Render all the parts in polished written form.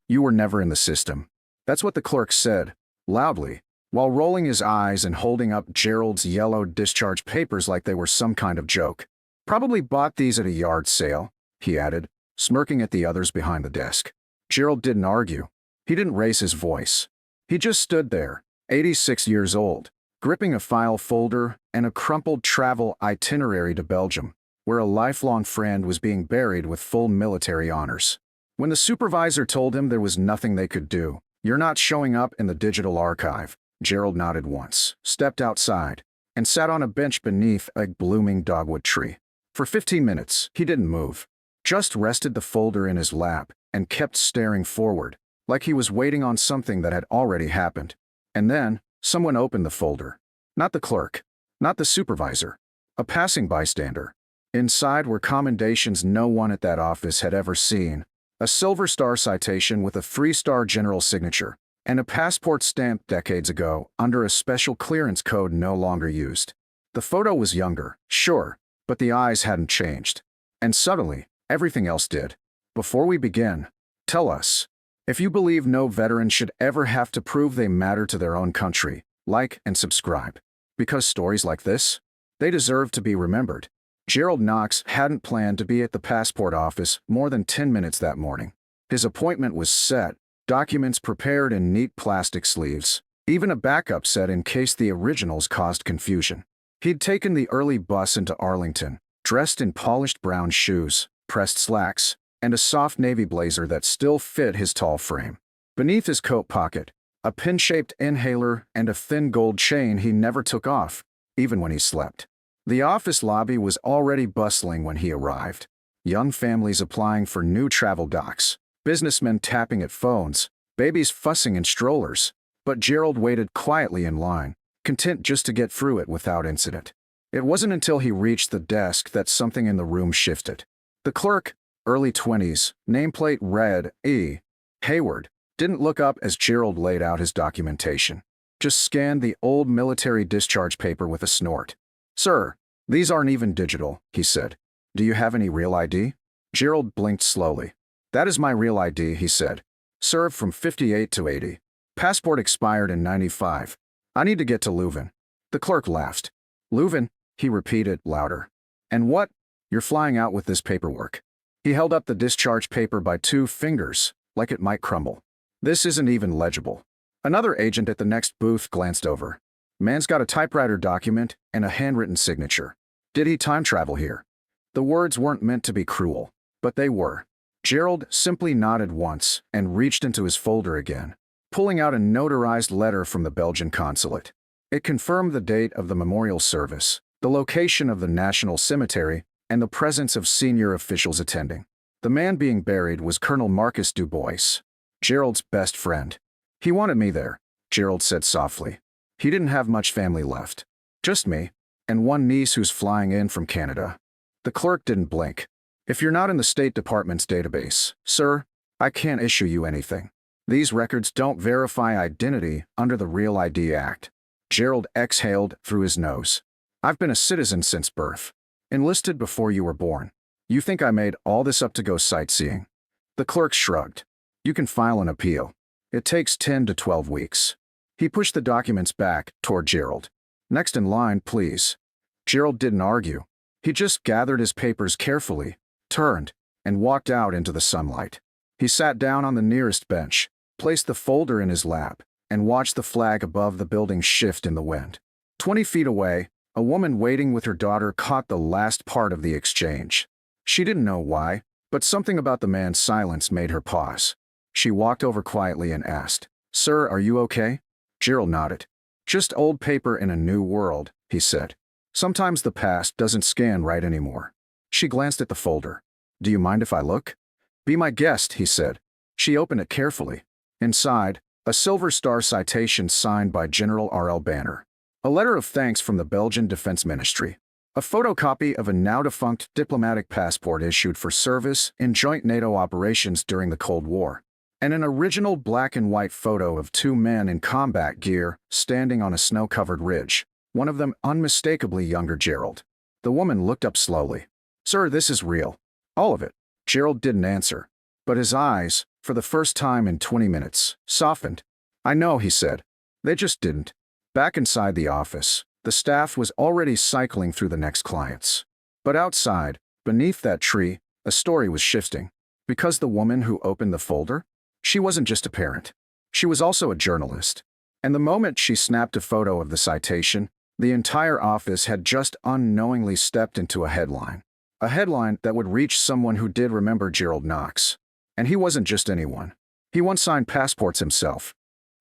You were never in the system. That's what the clerk said, loudly, while rolling his eyes and holding up Gerald's yellow discharge papers like they were some kind of joke. Probably bought these at a yard sale, he added, smirking at the others behind the desk. Gerald didn't argue. He didn't raise his voice. He just stood there, 86 years old, gripping a file folder and a crumpled travel itinerary to Belgium, where a lifelong friend was being buried with full military honors. When the supervisor told him there was nothing they could do, "You're not showing up in the digital archive," Gerald nodded once, stepped outside, and sat on a bench beneath a blooming dogwood tree. For 15 minutes, he didn't move, just rested the folder in his lap and kept staring forward, like he was waiting on something that had already happened. And then, someone opened the folder. Not the clerk, not the supervisor, a passing bystander. Inside were commendations no one at that office had ever seen, a Silver Star citation with a 3-star general signature, and a passport stamped decades ago under a special clearance code no longer used. The photo was younger, sure, but the eyes hadn't changed. And suddenly, everything else did. Before we begin, tell us, if you believe no veteran should ever have to prove they matter to their own country, like and subscribe. Because stories like this, they deserve to be remembered. Gerald Knox hadn't planned to be at the passport office more than 10 minutes that morning. His appointment was set, documents prepared in neat plastic sleeves, even a backup set in case the originals caused confusion. He'd taken the early bus into Arlington, dressed in polished brown shoes, pressed slacks, and a soft navy blazer that still fit his tall frame. Beneath his coat pocket, a pin-shaped inhaler and a thin gold chain he never took off, even when he slept. The office lobby was already bustling when he arrived. Young families applying for new travel docs, businessmen tapping at phones, babies fussing in strollers. But Gerald waited quietly in line, content just to get through it without incident. It wasn't until he reached the desk that something in the room shifted. The clerk, early 20s, nameplate read E. Hayward, didn't look up as Gerald laid out his documentation. Just scanned the old military discharge paper with a snort. "Sir, these aren't even digital," he said. "Do you have any real ID?" Gerald blinked slowly. "That is my real ID," he said. "Served from 58 to 80. Passport expired in 95. I need to get to Leuven." The clerk laughed. "Leuven," he repeated, louder. "And what? You're flying out with this paperwork." He held up the discharge paper by 2 fingers, like it might crumble. "This isn't even legible." Another agent at the next booth glanced over. "Man's got a typewriter document and a handwritten signature. Did he time travel here?" The words weren't meant to be cruel, but they were. Gerald simply nodded once and reached into his folder again, pulling out a notarized letter from the Belgian consulate. It confirmed the date of the memorial service, the location of the national cemetery, and the presence of senior officials attending. The man being buried was Colonel Marcus Dubois, Gerald's best friend. "He wanted me there," Gerald said softly. He didn't have much family left. Just me, and one niece who's flying in from Canada. The clerk didn't blink. "If you're not in the State Department's database, sir, I can't issue you anything. These records don't verify identity under the Real ID Act." Gerald exhaled through his nose. "I've been a citizen since birth. Enlisted before you were born. You think I made all this up to go sightseeing?" The clerk shrugged. "You can file an appeal. It takes 10 to 12 weeks. He pushed the documents back toward Gerald. "Next in line, please." Gerald didn't argue. He just gathered his papers carefully, turned, and walked out into the sunlight. He sat down on the nearest bench, placed the folder in his lap, and watched the flag above the building shift in the wind. 20 feet away, a woman waiting with her daughter caught the last part of the exchange. She didn't know why, but something about the man's silence made her pause. She walked over quietly and asked, "Sir, are you okay?" Gerald nodded. "Just old paper in a new world," he said. "Sometimes the past doesn't scan right anymore." She glanced at the folder. "Do you mind if I look?" "Be my guest," he said. She opened it carefully. Inside, a Silver Star citation signed by General R.L. Banner. A letter of thanks from the Belgian Defense Ministry. A photocopy of a now-defunct diplomatic passport issued for service in joint NATO operations during the Cold War. And an original black and white photo of 2 men in combat gear standing on a snow-covered ridge, one of them unmistakably younger Gerald. The woman looked up slowly. "Sir, this is real. All of it." Gerald didn't answer, but his eyes, for the first time in 20 minutes, softened. "I know," he said. "They just didn't." Back inside the office, the staff was already cycling through the next clients. But outside, beneath that tree, a story was shifting. Because the woman who opened the folder? She wasn't just a parent. She was also a journalist. And the moment she snapped a photo of the citation, the entire office had just unknowingly stepped into a headline. A headline that would reach someone who did remember Gerald Knox. And he wasn't just anyone. He once signed passports himself.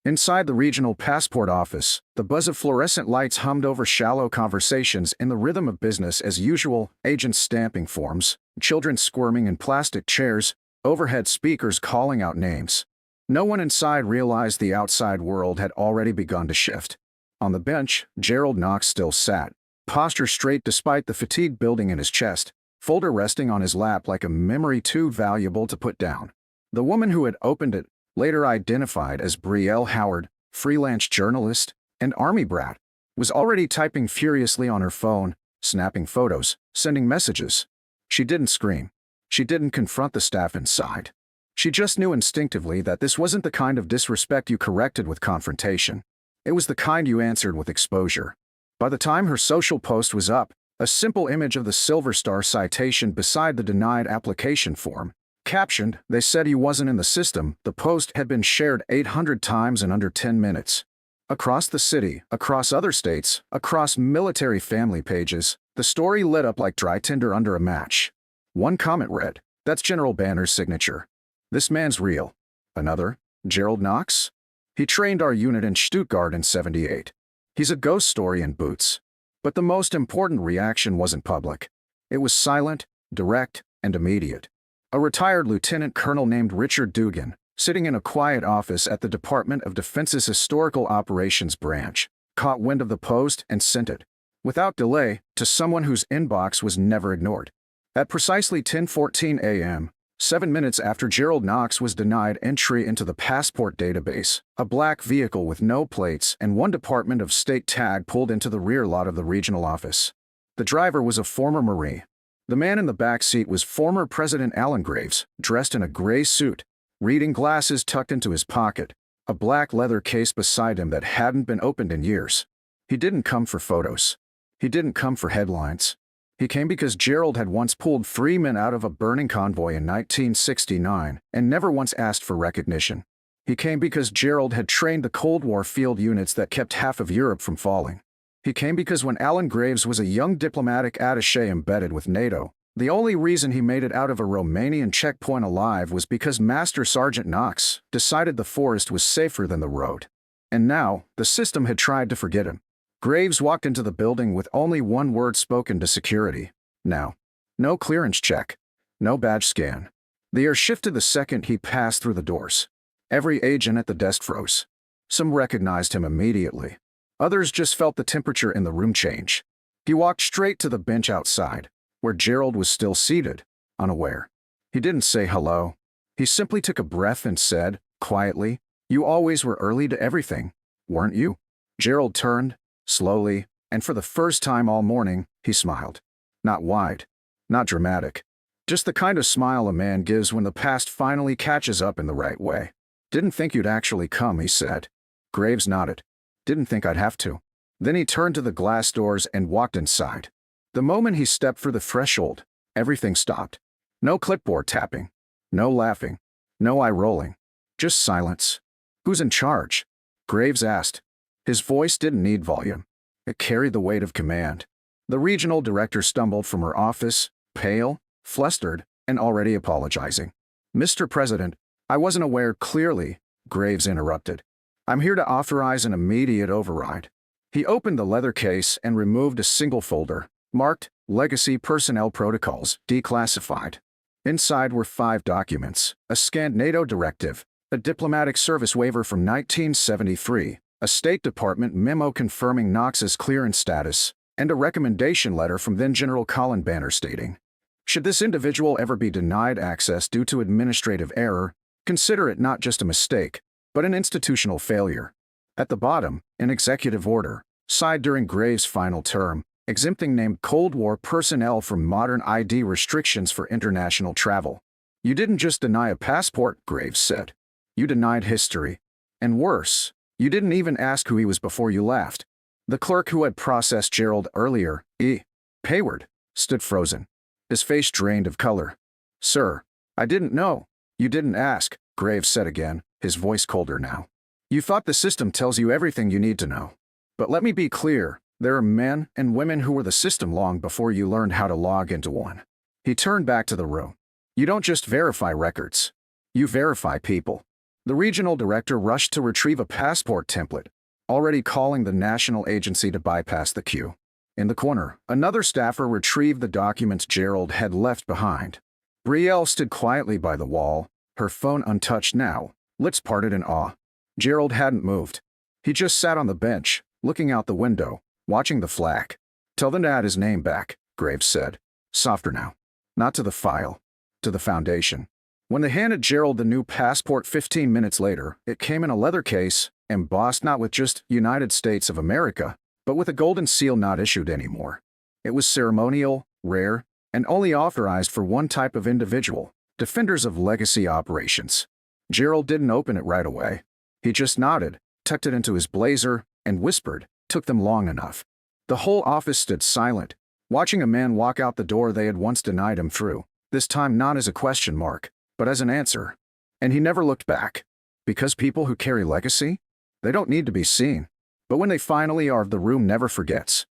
Inside the regional passport office, the buzz of fluorescent lights hummed over shallow conversations in the rhythm of business as usual, agents stamping forms, children squirming in plastic chairs, overhead speakers calling out names. No one inside realized the outside world had already begun to shift. On the bench, Gerald Knox still sat, posture straight despite the fatigue building in his chest, folder resting on his lap like a memory too valuable to put down. The woman who had opened it, later identified as Brielle Howard, freelance journalist and army brat, was already typing furiously on her phone, snapping photos, sending messages. She didn't scream. She didn't confront the staff inside. She just knew instinctively that this wasn't the kind of disrespect you corrected with confrontation. It was the kind you answered with exposure. By the time her social post was up, a simple image of the Silver Star citation beside the denied application form, captioned, "They said he wasn't in the system," the post had been shared 800 times in under 10 minutes. Across the city, across other states, across military family pages, the story lit up like dry tinder under a match. One comment read, "That's General Banner's signature. This man's real." Another, "Gerald Knox? He trained our unit in Stuttgart in '78. He's a ghost story in boots." But the most important reaction wasn't public. It was silent, direct, and immediate. A retired lieutenant colonel named Richard Dugan, sitting in a quiet office at the Department of Defense's Historical Operations Branch, caught wind of the post and sent it, without delay, to someone whose inbox was never ignored. At precisely 10:14 a.m., 7 minutes after Gerald Knox was denied entry into the passport database, a black vehicle with no plates and one Department of State tag pulled into the rear lot of the regional office. The driver was a former Marine. The man in the back seat was former President Alan Graves, dressed in a gray suit, reading glasses tucked into his pocket, a black leather case beside him that hadn't been opened in years. He didn't come for photos. He didn't come for headlines. He came because Gerald had once pulled 3 men out of a burning convoy in 1969 and never once asked for recognition. He came because Gerald had trained the Cold War field units that kept half of Europe from falling. He came because when Alan Graves was a young diplomatic attaché embedded with NATO, the only reason he made it out of a Romanian checkpoint alive was because Master Sergeant Knox decided the forest was safer than the road. And now, the system had tried to forget him. Graves walked into the building with only one word spoken to security. Now. No clearance check. No badge scan. The air shifted the second he passed through the doors. Every agent at the desk froze. Some recognized him immediately. Others just felt the temperature in the room change. He walked straight to the bench outside, where Gerald was still seated, unaware. He didn't say hello. He simply took a breath and said, quietly, "You always were early to everything, weren't you?" Gerald turned, slowly, and for the first time all morning, he smiled. Not wide, not dramatic. Just the kind of smile a man gives when the past finally catches up in the right way. "Didn't think you'd actually come," he said. Graves nodded. "Didn't think I'd have to." Then he turned to the glass doors and walked inside. The moment he stepped through the threshold, everything stopped. No clipboard tapping. No laughing. No eye-rolling. Just silence. "Who's in charge?" Graves asked. His voice didn't need volume. It carried the weight of command. The regional director stumbled from her office, pale, flustered, and already apologizing. "Mr. President, I wasn't aware clearly," Graves interrupted. "I'm here to authorize an immediate override." He opened the leather case and removed a single folder, marked Legacy Personnel Protocols, Declassified. Inside were 5 documents: a scanned NATO directive, a diplomatic service waiver from 1973, a State Department memo confirming Knox's clearance status, and a recommendation letter from then-General Colin Banner stating, "Should this individual ever be denied access due to administrative error, consider it not just a mistake, but an institutional failure." At the bottom, an executive order, signed during Graves' final term, exempting named Cold War personnel from modern ID restrictions for international travel. You didn't just deny a passport, Graves said. You denied history. And worse, you didn't even ask who he was before you left. The clerk who had processed Gerald earlier, Hayward, stood frozen. His face drained of color. Sir, I didn't know. You didn't ask, Graves said again, his voice colder now. You thought the system tells you everything you need to know. But let me be clear, there are men and women who were the system long before you learned how to log into one. He turned back to the room. You don't just verify records. You verify people. The regional director rushed to retrieve a passport template, already calling the national agency to bypass the queue. In the corner, another staffer retrieved the documents Gerald had left behind. Brielle stood quietly by the wall, her phone untouched now, lips parted in awe. Gerald hadn't moved. He just sat on the bench, looking out the window, watching the flag. Tell them to add his name back, Graves said. Softer now. Not to the file. To the foundation. When they handed Gerald the new passport 15 minutes later, it came in a leather case, embossed not with just United States of America, but with a golden seal not issued anymore. It was ceremonial, rare, and only authorized for one type of individual, defenders of legacy operations. Gerald didn't open it right away. He just nodded, tucked it into his blazer, and whispered, "Took them long enough." The whole office stood silent, watching a man walk out the door they had once denied him through, this time not as a question mark, but as an answer. And he never looked back. Because people who carry legacy? They don't need to be seen. But when they finally are, the room never forgets.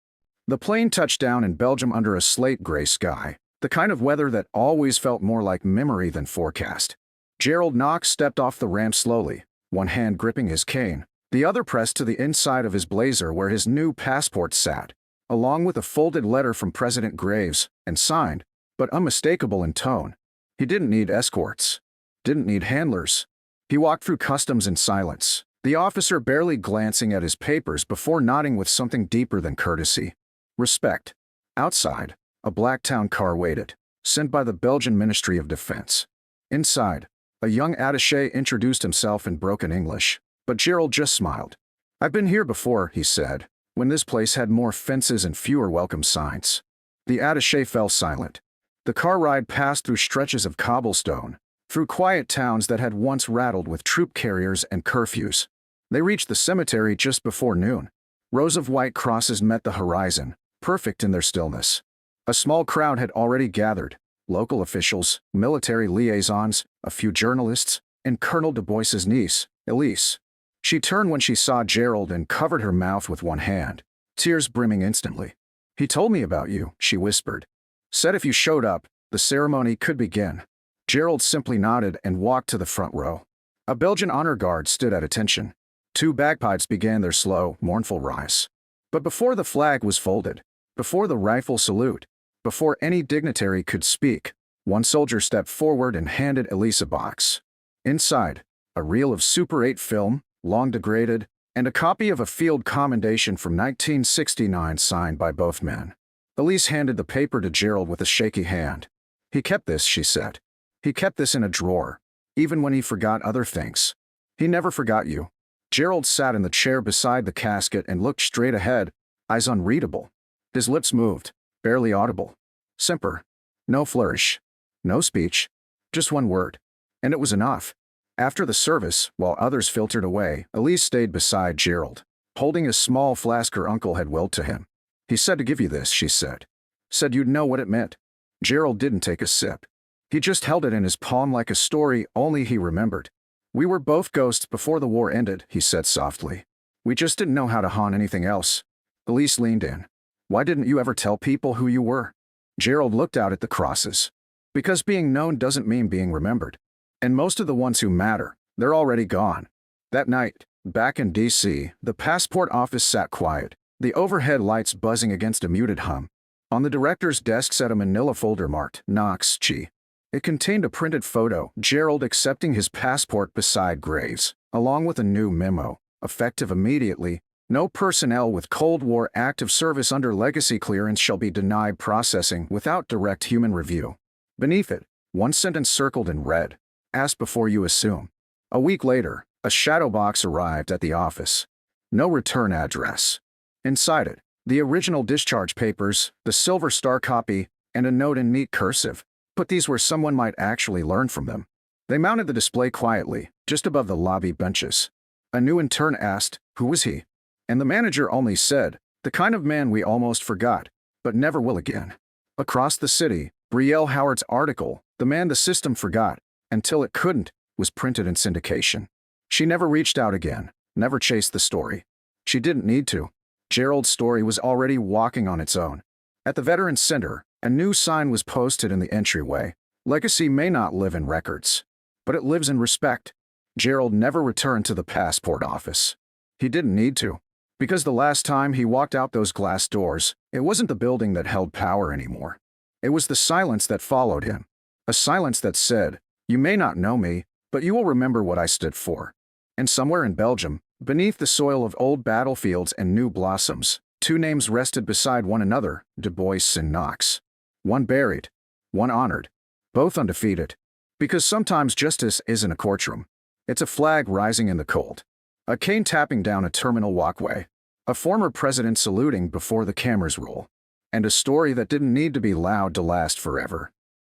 The plane touched down in Belgium under a slate-gray sky, the kind of weather that always felt more like memory than forecast. Gerald Knox stepped off the ramp slowly, one hand gripping his cane, the other pressed to the inside of his blazer where his new passport sat, along with a folded letter from President Graves, and signed, but unmistakable in tone. He didn't need escorts. Didn't need handlers. He walked through customs in silence, the officer barely glancing at his papers before nodding with something deeper than courtesy. Respect. Outside, a black town car waited, sent by the Belgian Ministry of Defense. Inside, a young attaché introduced himself in broken English, but Gerald just smiled. "I've been here before," he said, "when this place had more fences and fewer welcome signs." The attaché fell silent. The car ride passed through stretches of cobblestone, through quiet towns that had once rattled with troop carriers and curfews. They reached the cemetery just before noon. Rows of white crosses met the horizon, perfect in their stillness. A small crowd had already gathered, local officials, military liaisons, a few journalists, and Colonel Du Bois's niece, Elise. She turned when she saw Gerald and covered her mouth with one hand, tears brimming instantly. "He told me about you," she whispered. "Said if you showed up, the ceremony could begin." Gerald simply nodded and walked to the front row. A Belgian honor guard stood at attention. Two bagpipes began their slow, mournful rise. But before the flag was folded, before the rifle salute, before any dignitary could speak, one soldier stepped forward and handed Elise a box. Inside, a reel of Super 8 film, long degraded, and a copy of a field commendation from 1969 signed by both men. Elise handed the paper to Gerald with a shaky hand. "He kept this," she said. "He kept this in a drawer, even when he forgot other things. He never forgot you." Gerald sat in the chair beside the casket and looked straight ahead, eyes unreadable. His lips moved, barely audible. Simper. No flourish. No speech. Just one word. And it was enough. After the service, while others filtered away, Elise stayed beside Gerald, holding a small flask her uncle had willed to him. "He said to give you this," she said. "Said you'd know what it meant." Gerald didn't take a sip. He just held it in his palm like a story only he remembered. "We were both ghosts before the war ended," he said softly. "We just didn't know how to haunt anything else." Elise leaned in. "Why didn't you ever tell people who you were?" Gerald looked out at the crosses. "Because being known doesn't mean being remembered. And most of the ones who matter, they're already gone." That night, back in D.C., the passport office sat quiet, the overhead lights buzzing against a muted hum. On the director's desk sat a manila folder marked Knox Chi. It contained a printed photo, Gerald accepting his passport beside Graves, along with a new memo, effective immediately. "No personnel with Cold War active service under legacy clearance shall be denied processing without direct human review." Beneath it, one sentence circled in red: "Ask before you assume." A week later, a shadow box arrived at the office. No return address. Inside it, the original discharge papers, the silver star copy, and a note in neat cursive: put these where someone might actually learn from them. They mounted the display quietly, just above the lobby benches. A new intern asked, "Who was he?" And the manager only said, "The kind of man we almost forgot, but never will again." Across the city, Brielle Howard's article, "The Man the System Forgot Until It Couldn't," was printed in syndication. She never reached out again, never chased the story. She didn't need to. Gerald's story was already walking on its own. At the Veterans Center, a new sign was posted in the entryway. "Legacy may not live in records, but it lives in respect." Gerald never returned to the passport office. He didn't need to, because the last time he walked out those glass doors, it wasn't the building that held power anymore. It was the silence that followed him. A silence that said, "You may not know me, but you will remember what I stood for." And somewhere in Belgium, beneath the soil of old battlefields and new blossoms, two names rested beside one another, Du Bois and Knox. One buried, one honored, both undefeated. Because sometimes justice isn't a courtroom. It's a flag rising in the cold. A cane tapping down a terminal walkway. A former president saluting before the cameras roll. And a story that didn't need to be loud to last forever.